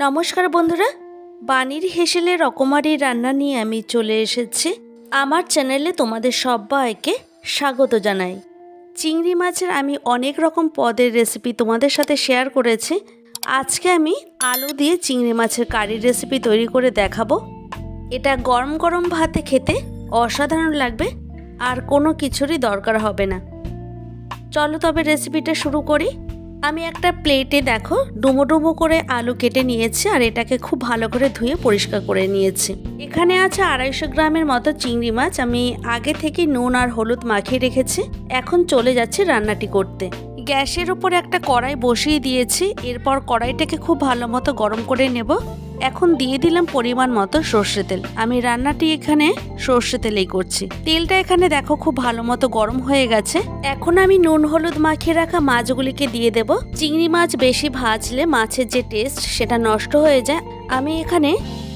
নমস্কার বন্ধুরা, বাণীর হেসেলে রকমারি রান্না নিয়ে আমি চলে এসেছি। আমার চ্যানেলে তোমাদের সবাইকে স্বাগত জানাই। চিংড়ি মাছের আমি অনেক রকম পদের রেসিপি তোমাদের সাথে শেয়ার করেছি। আজকে আমি আলু দিয়ে চিংড়ি মাছের কারির রেসিপি তৈরি করে দেখাবো। এটা গরম গরম ভাতে খেতে অসাধারণ লাগবে, আর কোনো কিছুরই দরকার হবে না। চলো তবে রেসিপিটা শুরু করি। আমি একটা প্লেটে দেখো ডুমো ডুমো করে আলু কেটে নিয়েছি, আর এটাকে খুব ভালো করে ধুয়ে পরিষ্কার করে নিয়েছি। এখানে আছে 250 গ্রামের মতো চিংড়ি মাছ। আমি আগে থেকে নুন আর হলুদ মাখিয়ে রেখেছি। এখন চলে যাচ্ছি রান্নাটি করতে। গ্যাসের উপর একটা কড়াই বসিয়ে দিয়েছি। এরপর কড়াইটাকে খুব ভালো মতো গরম করে নেব। এখন দিয়ে দিলাম পরিমাণ মতো সর্ষে তেল। আমি রান্নাটি এখানে সর্ষে তেলেই করছি। তেলটা এখানে দেখো খুব ভালো মতো গরম হয়ে গেছে। এখন আমি নুন হলুদ মাখিয়ে রাখা মাছগুলিকে দিয়ে দেব। চিংড়ি মাছ বেশি ভাজলে মাছের যে টেস্ট সেটা নষ্ট হয়ে যায়। আমি এখানে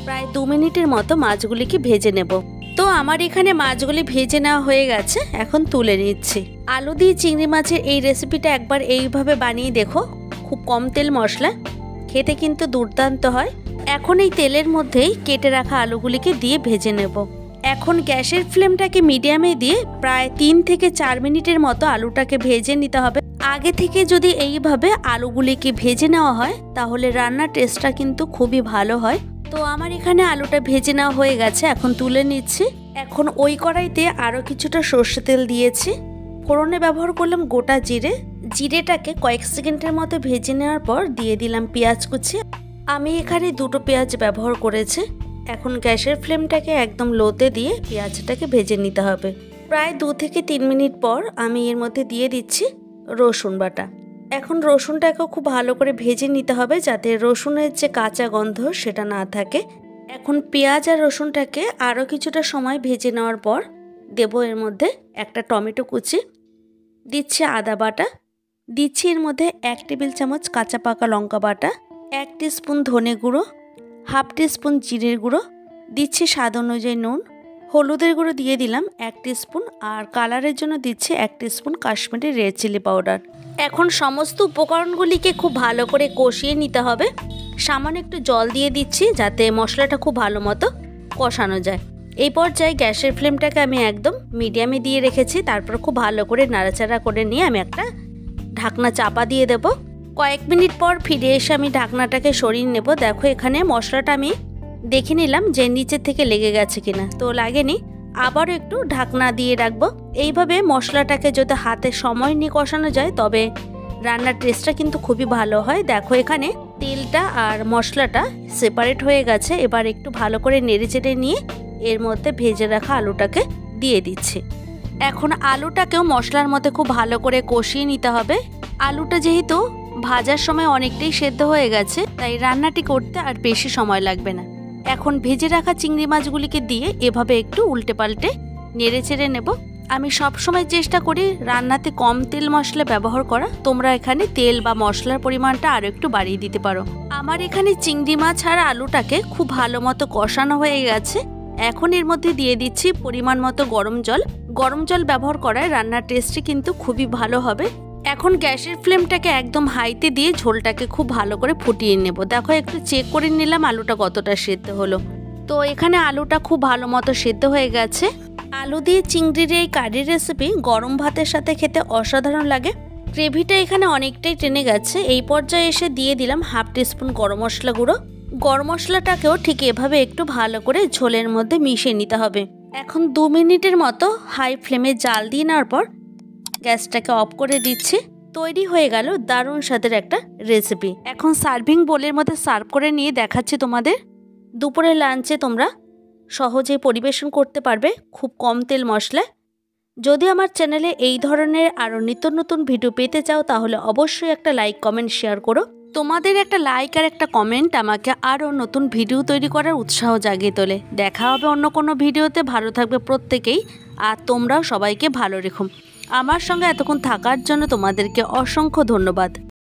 প্রায় 2 মিনিটের মতো মাছগুলিকে ভেজে নেব। তো আমার এখানে মাছগুলি ভেজে নেওয়া হয়ে গেছে, এখন তুলে নিচ্ছি। আলু দিয়ে চিংড়ি মাছের এই রেসিপিটা একবার এইভাবে বানিয়ে দেখো। খুব কম তেল মশলা, খেতে কিন্তু দুর্দান্ত হয়। এখন এই তেলের মধ্যেই কেটে রাখা আলুগুলিকে দিয়ে ভেজে নেব। এখন গ্যাসের ফ্লেমটাকে মিডিয়ামে দিয়ে প্রায় 3 থেকে 4 মিনিটের মতো আলুটাকে ভেজে নিতে হবে। আগে থেকে যদি এইভাবে আলুগুলিকে ভেজে নেওয়া হয় তাহলে রান্নার টেস্টটা কিন্তু খুবই ভালো হয়। তো আমার এখানে আলুটা ভেজে নেওয়া হয়ে গেছে, এখন তুলে নিচ্ছি। এখন ওই কড়াইতে আরও কিছুটা সর্ষে তেল দিয়েছি। ফোড়নে ব্যবহার করলাম গোটা জিরে। জিরেটাকে কয়েক সেকেন্ডের মতো ভেজে নেওয়ার পর দিয়ে দিলাম পেঁয়াজ কুচি। আমি এখানে 2টো পেঁয়াজ ব্যবহার করেছি। এখন গ্যাসের ফ্লেমটাকে একদম লোতে দিয়ে পেঁয়াজটাকে ভেজে নিতে হবে। প্রায় 2 থেকে 3 মিনিট পর আমি এর মধ্যে দিয়ে দিচ্ছি রসুন বাটা। এখন রসুনটাকেও খুব ভালো করে ভেজে নিতে হবে যাতে রসুনের যে কাঁচা গন্ধ সেটা না থাকে। এখন পেঁয়াজ আর রসুনটাকে আরও কিছুটা সময় ভেজে নেওয়ার পর দেব এর মধ্যে একটা টমেটো কুচি, দিচ্ছি আদা বাটা, দিচ্ছি এর মধ্যে 1 টেবিল চামচ কাঁচা পাকা লঙ্কা বাটা, 1 টিস্পুন ধনে গুঁড়ো, 1/2 টিস্পুন জিরের গুঁড়ো, দিচ্ছি স্বাদ অনুযায়ী নুন, হলুদের গুঁড়ো দিয়ে দিলাম 1 টিস্পুন, আর কালারের জন্য দিচ্ছি 1 teaspoon Kashmiri red chilli powder. এখন সমস্ত উপকরণগুলিকে খুব ভালো করে কষিয়ে নিতে হবে। সামান্য একটু জল দিয়ে দিচ্ছি যাতে মশলাটা খুব ভালো মতো কষানো যায়। এই পর্যায়ে গ্যাসের ফ্লেমটাকে আমি একদম মিডিয়ামে দিয়ে রেখেছি। তারপর খুব ভালো করে নাড়াচাড়া করে নিয়ে আমি একটা ঢাকনা চাপা দিয়ে দেব। কয়েক মিনিট পর ফিরে এসে আমি ঢাকনাটাকে সরিয়ে নেব। দেখো এখানে মশলাটা আমি দেখে নিলাম যে নিচের থেকে লেগে গেছে কিনা। তো লাগেনি, আবারও একটু ঢাকনা দিয়ে রাখবো। এইভাবে মশলাটাকে যদি হাতে সময় নিয়ে কষানো যায় তবে রান্নার টেস্টটা কিন্তু খুবই ভালো হয়। দেখো এখানে তেলটা আর মশলাটা সেপারেট হয়ে গেছে। এবার একটু ভালো করে নেড়েচেড়ে নিয়ে এর মধ্যে ভেজে রাখা আলুটাকে দিয়ে দিচ্ছি। এখন আলুটাকেও মশলার মধ্যে খুব ভালো করে কষিয়ে নিতে হবে। আলুটা যেহেতু ভাজার সময় অনেকটাই সেদ্ধ হয়ে গেছে, তাই রান্নাটি করতে আর বেশি সময় লাগবে না। এখন ভেজে রাখা চিংড়ি মাছগুলিকে দিয়ে এভাবে একটু উল্টে পাল্টে নেড়ে চেড়ে নেব। আমি সবসময় চেষ্টা করি রান্নাতে কম তেল মশলা ব্যবহার করা। তোমরা এখানে তেল বা মশলার পরিমাণটা আরও একটু বাড়িয়ে দিতে পারো। আমার এখানে চিংড়ি মাছ আর আলুটাকে খুব ভালো মতো কষানো হয়ে গেছে। এখন এর মধ্যে দিয়ে দিচ্ছি পরিমাণ মতো গরম জল। গরম জল ব্যবহার করায় রান্নার টেস্টটি কিন্তু খুবই ভালো হবে। এখন গ্যাসের ফ্লেমটাকে একদম হাইতে দিয়ে ঝোলটাকে খুব ভালো করে ফুটিয়ে নেব। দেখো একটু চেক করে নিলাম আলুটা কতটা সেদ্ধ হলো। তো এখানে আলুটা খুব ভালো মতো সেদ্ধ হয়ে গেছে। আলু দিয়ে চিংড়ির এই কারির রেসিপি গরম ভাতের সাথে খেতে অসাধারণ লাগে। গ্রেভিটা এখানে অনেকটাই টেনে গেছে। এই পর্যায়ে এসে দিয়ে দিলাম 1/2 টিস্পুন গরম মশলা গুঁড়ো। গরম মশলাটাকেও ঠিক এভাবে একটু ভালো করে ঝোলের মধ্যে মিশিয়ে নিতে হবে। এখন 2 মিনিটের মতো হাই ফ্লেমে জাল দিয়ে নেওয়ার পর গ্যাসটাকে অফ করে দিচ্ছি। তৈরি হয়ে গেল দারুণ স্বাদের একটা রেসিপি। এখন সার্ভিং বোলের মধ্যে সার্ভ করে নিয়ে দেখাচ্ছি তোমাদের। দুপুরের লাঞ্চে তোমরা সহজে পরিবেশন করতে পারবে খুব কম তেল মশলায়। যদি আমার চ্যানেলে এই ধরনের আরও নিত্য নতুন ভিডিও পেতে চাও তাহলে অবশ্যই একটা লাইক কমেন্ট শেয়ার করো। তোমাদের একটা লাইক আর একটা কমেন্ট আমাকে আরও নতুন ভিডিও তৈরি করার উৎসাহ জাগিয়ে তোলে। দেখা হবে অন্য কোনো ভিডিওতে। ভালো থাকবে প্রত্যেকেই, আর তোমরাও সবাইকে ভালো রেখো। আমার সঙ্গে এতক্ষণ থাকার জন্য তোমাদেরকে অসংখ্য ধন্যবাদ।